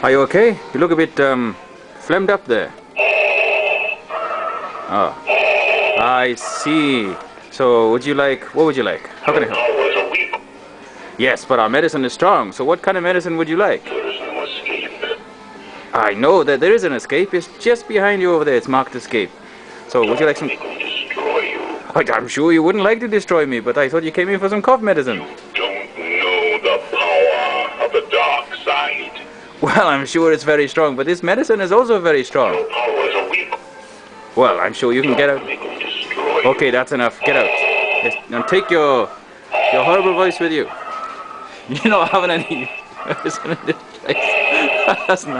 Are you okay? You look a bit phlegmed up there. Oh, I see. So what would you like? How can I help? Yes, but our medicine is strong. So what kind of medicine would you like? I know that there is an escape. It's just behind you over there. It's marked escape. So would you like some... I'm sure you wouldn't like to destroy me, but I thought you came in for some cough medicine. Don't know the power of the dark side. Well, I'm sure it's very strong, but this medicine is also very strong. Your powers are weak. Well, I'm sure you can get out. Okay, that's enough. Get out. Yes, and take your horrible voice with you. You're not having any medicine in this place. That's not